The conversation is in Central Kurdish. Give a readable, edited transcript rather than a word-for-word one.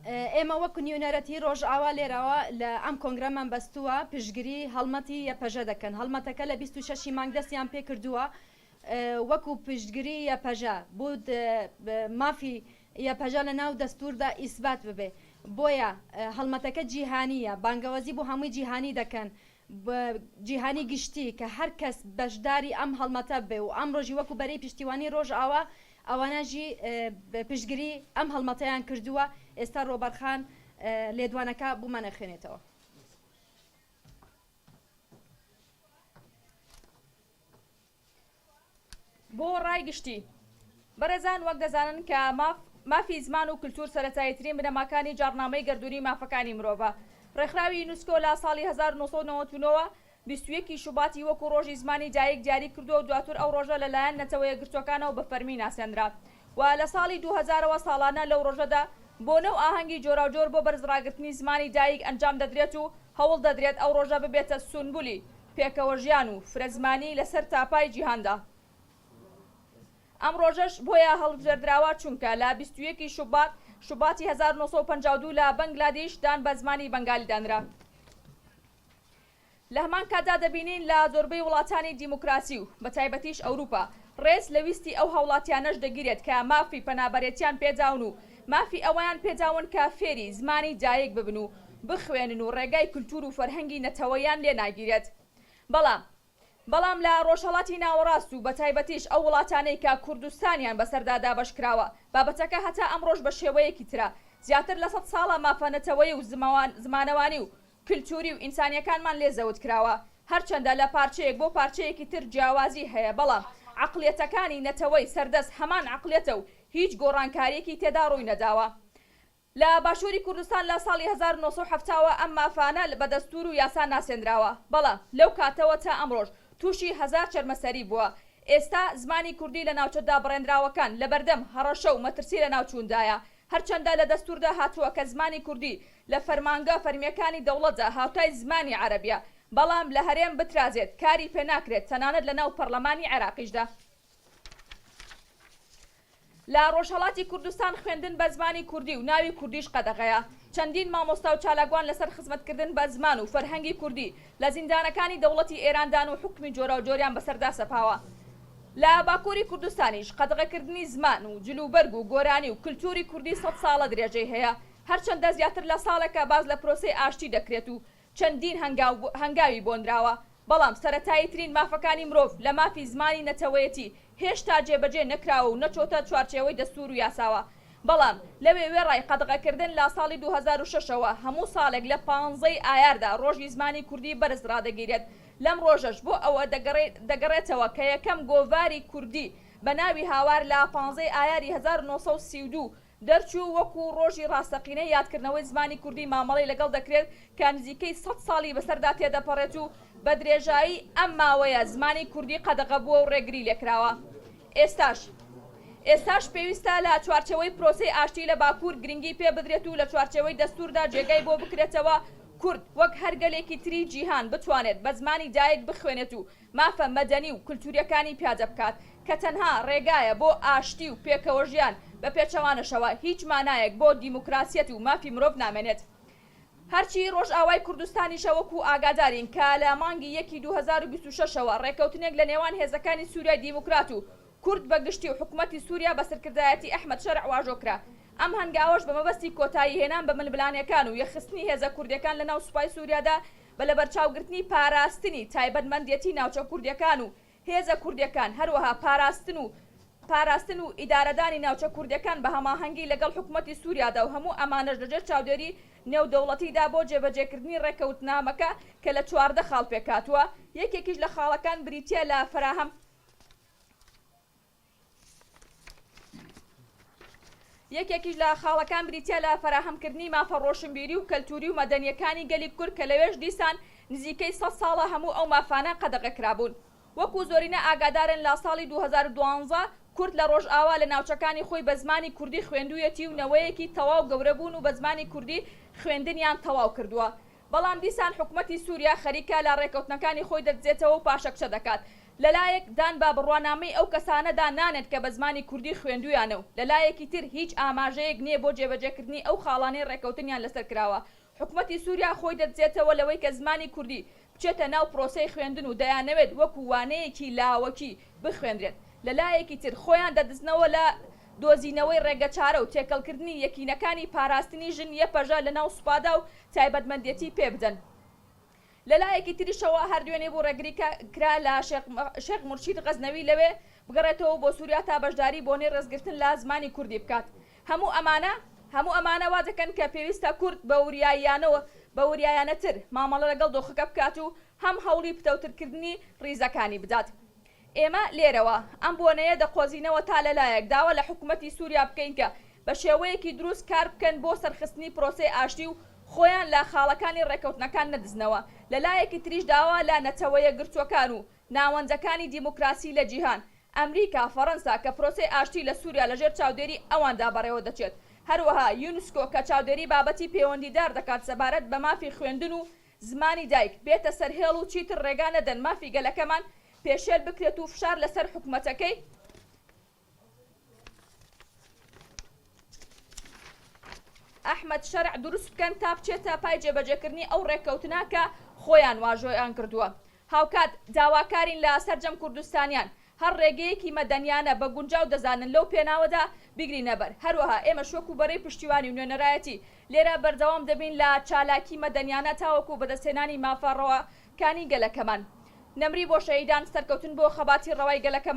ئێمە وەکو نیونەرەتی ڕۆژئاوا لێرەوە لە ئەم کۆنگرەمان بەستووە پشتگیری هەڵمەتی یەپەژە دەکەن هەڵمەتەکە لە 26 مانگ دەستیان پێ کردووە وەکو پشتگیری یەپەژە بۆ مافی یەپەژە لە ناو دەستوردا ئیسبات ببێ بۆیە هەڵمەتەکە جیهانیە بانگەوەزی بۆ هەمووی جیهانی دەکەن جیهانی گشتی کە هەر کەس بەشداری ئەم هەڵمەتە بێ و ئەم ڕۆژی وەکو بەرەی پشتیوانی ڕۆژئاوا ئەوانەژی پشتگیری ئەم هەڵمەتەیان کردووە ئێستا ڕۆبەرخان لێدوانەکە بوومانەخوێنێتەوە. بۆ ڕای گشتی بەڕێزان وەک دەزانن کە مافی زمان و کللتور سەرەتاییترین بنەماکانی جارنامەی گەردووری مافەکانی مرۆڤە ڕێکخراوی یونسکۆ لە ساڵی 1990ەوە 21 شوباتی وەکو ڕۆژی زمانی جایەک دیاری کردو و دواتر ئەو ڕۆژە لەلایەن نەتەوەیە گرتوەکانەوە بە فەرمی ناسێنرا و لە ساڵی 2000ەوە ساڵانە لەو ڕۆژەدا بۆ نەو ئاهەنگی جۆراوجۆر بۆ بەرزڕاگرتنی زمانی دایک ئەنجام دەدرێت و هەوڵ دەدرێت ئەو ڕۆژە ببێتە سونبولی پێکەوە ژیان و فرەزمانی لەسەر تاپای جیهاندا. ئەم ڕۆژەش بۆیە هەڵبژێردراوە چونکە لە 21 شوباتی 1952 لە بەنگلادیش دان بە زمانی بەنگالی دانرا. لە هەمان کاتدا دەبینین لە زۆربەی وڵاتانی دیموکراسی و بە تایبەتیش ئەوروپا ڕێز لە ویستی ئەو هەوڵاتیانەش دەگیرێت کە مافی پەنابەرێتیان پێداون و مافی ئەوەیان پێداون کە فێری زمانی دایک ببن و بخوێنن و ڕێگای کولتور و فەرهەنگی نەتەوەیان لێ ناگیرێت. بەڵام لە ڕۆژهەڵاتی ناوەڕاست و بە تایبەتیش ئەو وڵاتانەی کە کوردستانیان بەسەردا دابەشکراوە بابەتەکە هەتا ئەم ڕۆژ بە شێوەیەکی ترە زیاتر لە 100 ساڵە مافەنەتەوەی و زمانەوانی و کللتوری و ئینسانیەکانمان لێ زەوت کراوە هەرچەندە لە پارچەیەک بۆ پارچەیەکی تر جیاوازی هەیە بەڵام عقلێتەکانی نەتەوەی سەردەست هەمان عقلێتە و هیچ گۆڕانکاریەکی تێدا ڕووی نەداوە. لە باشووری کوردستان لە ساڵی 1970ەوە ئەم مافانە بە دەستور و یاسا ناسێنراوە بەڵام لەو کاتەوە تا ئەمڕۆژ تووشی هەزار چەرمەسەری بووە. ئێستا زمانی کوردی لە ناوچەدا بڕێنراوەکان لە بەردەم هەڕەشە و مەترسی لە ناوچووندایە هەرچەندە لە دەستوردا هاتووە کە زمانی کوردی لە فەرمانگە فەرمیەکانی دەوڵەتدا هاوتای زمانی عەرەبیە بەڵام لە هەرێم بترازێت کاری پێ ناکرێت تەنانەت لە ناو پەرلەمانی عێراقیشدا. لە ڕۆژهەڵاتی کوردستان خوێندن بە زمانی کوردی و ناوی کوردیش قەدەغەیە چەندین مامۆستا و چالاکوان لەسەر خزمەتکردن بە زمان و فەرهەنگی کوردی لە زیندانەکانی دەوڵەتی ئێراندان و حکمی جۆرە و جۆریان بەسەردا سەپاوە. لە باکووری کوردستانیش قەدەغەکردنی زمان و جلوبەرگ و گۆرانی و کللتوری کوردی 100 ساڵە درێژەی هەیە هەرچەندە زیاتر لە ساڵێکە باز لە پرۆسەی ئاشتی دەکرێت و چەندین هەنگاوی بۆنراوە بەڵام سەرەتاییترین مافەکانی مرۆڤ لە مافی زمانی نەتەوەیەتی هێشتا جێبەجێ نەکراوە و نەچۆتە چوارچێوەی دەستور و یاساوە بەڵام لەوێ وێڕای قەدەغەکردن لە ساڵی 2006ەوە هەموو ساڵێک لە 15 ئایاردا ڕۆژی زمانی کوردی بەرز ڕادەگیرێت لەم ڕۆژەش بۆ ئەوە دەگەڕێتەوە کە یەکەم گۆڤاری کوردی بە ناوی هاوار لە 15 ئایاری 1932 دەرچوو وەکو ڕۆژی ڕاستەقینەی یادکردنەوەی زمانی کوردی مامەڵی لەگەڵ دەکرێت کە نزیکەی 100 ساڵی بەسەردا تێدەپەڕێت و بە درێژایی ئەم ماوەیە زمانی کوردی قەدەغە بووە و ڕێگری لێکراوە. ئێستاش پێویستە لە چوارچەوەی پرۆسەی ئاشتی لە باکوور گرنگی پێ بدرێت و لە چوارچەوەی دەستوردا جێگای بۆ بکرێتەوە کورد وەک هەرگەلێکی تری جیهان بتوانێت بە زمانی دایک بخوێنێت و مافە مەدەنی و کولتوریەکانی پیادە بکات کە تەنها ڕێگایە بۆ ئاشتی و پێکەوە ژیان بە پێچەوانەشەوە هیچ مانایەک بۆ دیموکراسیەت و مافی مرۆڤ نامێنێت. هەرچی ڕۆژئاوای کوردستانیشە وەکو ئاگادارین کە لە مانگی 2026ەوە ڕێکەوتنێک لە نێوان هێزەکانی سووریای دیموکرات و کورد بەگشتی و حکوومەتی سووریا بە سەرکردایەتی ئەحمەد شەرع واژۆکرا ئەم هەنگاوەش بە مەبەستی کۆتایی هێنان بە ململانیەکان و یەخستنی هێزە کوردیەکان لە ناو سوپای سووریادا بە لەبەرچاوگرتنی پاراستنی تایبەتمەندێتی ناوچە کوردیەکان و هێزە کوردیەکان هەروەها پاراستن و ئیدارەدانی ناوچە کوردیەکان بە هەماهەنگی لەگەڵ حکوومەتی سووریادا و هەموو ئەمانەش لەژێر چاودێری نێودەوڵەتیدا بۆ جێبەجێکردنی ڕێکەوتنامەکە کە لە 14 خاڵ پێکاتووە یەکێکیش لە خاڵەکان بریتیە لە فراهەم فراهەمکردنی مافە ڕۆشنبیری و کەلتوری و مەدەنیەکانی گەلی کورد کە لەوێش دیسان نزیکەی 100 ساڵە هەموو ئەو مافانە قەدەغەکرابوون. وەکو زۆرینە ئاگادارن لە ساڵی 2012 کورد لە ڕۆژئاوا لە ناوچەکانی خۆی بە زمانی کوردی خوێندوویەتی و نەوەیەکی تەواو گەورە بوون و بە زمانی کوردی خوێندنیان تەواو کردووە بەڵام دیسان حکوومەتی سووریا خەریکە لە ڕێکەوتنەکانی خۆی دەدزێتەوە و پاشەکچە دەکات. لەلایەک دان با بڕوانامەی ئەو کەسانەدا نانێت کە بە زمانی کوردی خوێندویانە و لەلایەکی تر هیچ ئاماژەیەک نییە بۆ جێبەجێکردنی ئەو خاڵانەی ڕێکەوتنیان لەسەر کراوە. حکوومەتی سووریا خۆی دەدزێتەوە لەوەی کە زمانی کوردی بچێتە ناو پرۆسەی خوێندن و دەیانەوێت وەکو وانەیەکی لاوەکی بخوێنرێت. لەلایەکی تر خۆیان دەدزنەوە لە دۆزینەوەی ڕێگەچارە و تێکەڵکردنی یەکینەکانی پاراستنی ژن یەپەژە لە ناو سوپادا و تایبەتمەندێتی پێ بدەن. لەلایەکی تریشەوە هەردوێنێ بۆ ڕێگری کرا لە شێخ مورشید غەزنەوی لەوێ بگەڕێتەوە بۆ سووریا تا بەشداری بۆنەی ڕێزگرتن لە زمانی کوردی بکات. هەموو ئەمانە وا دەکەن کە پێویستە کورد بە وریایانەتر مامەڵە لەگەڵ دۆخەکە بکات و هەم هەوڵی پتەوترکردنی ڕیزەکانی بدات. ئێمە لێرەوە ئەم بۆنەیە دەقۆزینەوە تا لەلایەک داوە لە حکوومەتی سووریا بکەین کە بە شێوەیەکی دروست کار بکەن بۆ سەرخستنی پرۆسەی ئاشتی و خۆیان لە خاڵەکانی ڕێکەوتنەکان نەدزنەوە. لەلایەکی تریش داوا لە نەتەوەیە گرتوەکان و ناوەندەکانی دیموکراسی لە جیهان ئەمریکا فەڕەنسا کە پرۆسەی ئاشتی لە سووریا لەژێر چاودێری ئەواندا بەڕێوە دەچێت. هەروەها یونسکۆ کە چاودێری بابەتی پەیوەندیدار دەکات سەبارەت بە مافی خوێندن و زمانی دایک بێتە سەرهێڵ و چیتر ڕێگا نەدەن مافی گەلەکەمان پێشێل بکرێت و فشار لەسەر حکوومەتەکەی ئەحمەد شەرع دروست بکەن تا بچێتە پای جێبەجێکردنی ئەو ڕێککەوتنا کە خۆیان واژۆیان کردووە. هاوکات داواکارین لە سەرجەم کوردستانیان هەر ڕێگەیەکی مەدەنیانە بە گونجاو دەزانن لەو پێناوەدا بیگرینە بەر. هەروەها ئێمە شۆک و بەڕێی پشتیوانی و نوێنەرایەتی لێرە بەردەوام دەبین لە چالاکی مەدەنیانە تاوەکو بەدەستهێنانی مافەڕەوەکانی گەلەکەمان. نەمری بۆ شەهیدان سەرکەوتن بۆ خەباتی ڕەوای گەلەکەمان